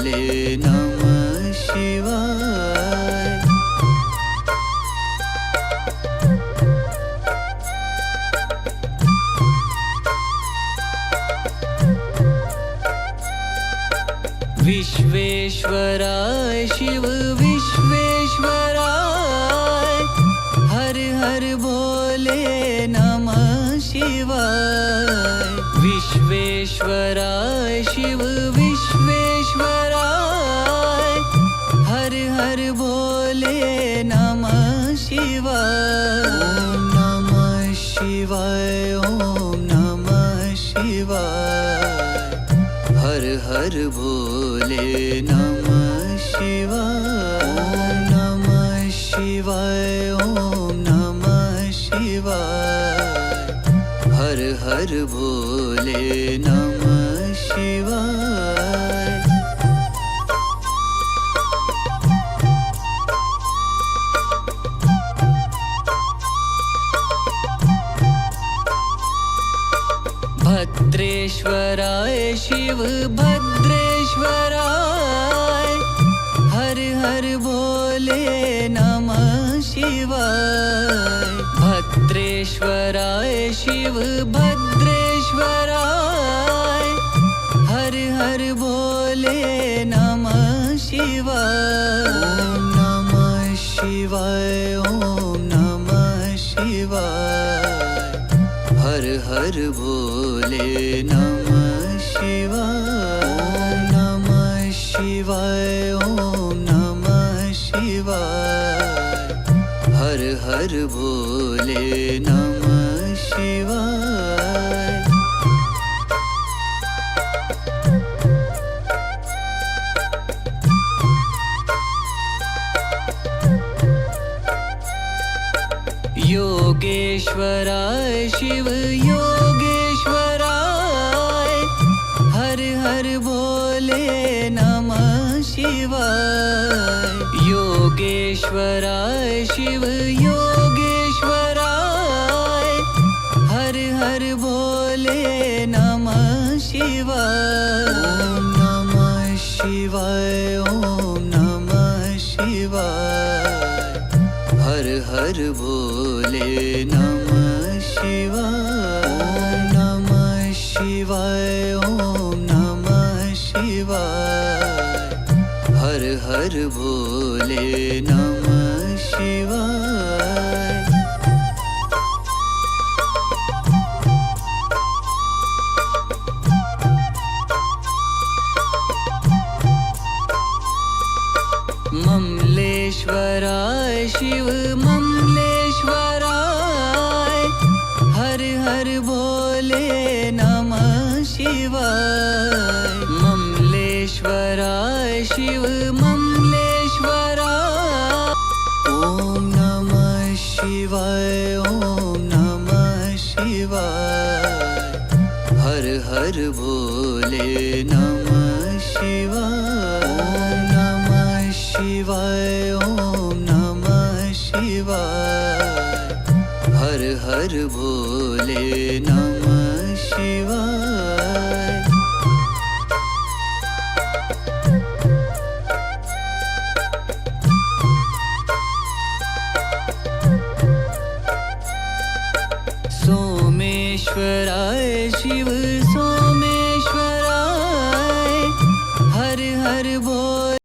भोले नमः शिवाय। विश्वेश्वराय शिव विश्वेश्वराय, हर हर भोले नमः शिवाय। विश्वेश्वराय शिव विश्वेश्वराय, हर हर भोले नमः शिवाय। ओम नमः शिवाय, ओम नमः शिवाय, हर हर भोले नमः शिवाय। ओम नमः शिवाय, ओम नमः शिवाय, हर हर भोले नमः शिवाय। भद्रेश्वराय शिव भद्रेश्वराय, हर हर भोले नमः शिवाय। भद्रेश्वराय शिव भद्रेश्वराय, हर हर भोले नमः शिवाय। ओम नमः शिवाय, ओम नमः शिवाय, हर हर भोले नमः शिवाय। ओम नमः शिवाय, ओम नमः शिवाय, हर हर भोले नमः शिवाय। योगेश्वराय शिव योगेश्वराय, हर हर भोले नमः शिवाय। योगेश्वराय शिव योगेश्वराय, हर हर भोले नमः शिवाय। ओम नमः शिवाय, ओम नमः शिवाय, हर हर भोले नमः शिवाय। ओम नमः शिवाय, ओम नमः शिवाय, हर हर भोले नमः शिवाय। ममलेश्वराय शिव ममलेश्वराय, हर हर भोले नमः शिवाय। ममलेश्वराय शिव ममलेश्वराय। ओम नमः शिवाय, ओम नमः शिवाय, हर हर भोले नमः शिवाय। ओम नमः शिवाय, ओम नमः शिवाय, हर हर भोले नमः शिवाय। सोमेश्वराय शिव सोमेश्वराय, हर हर भोले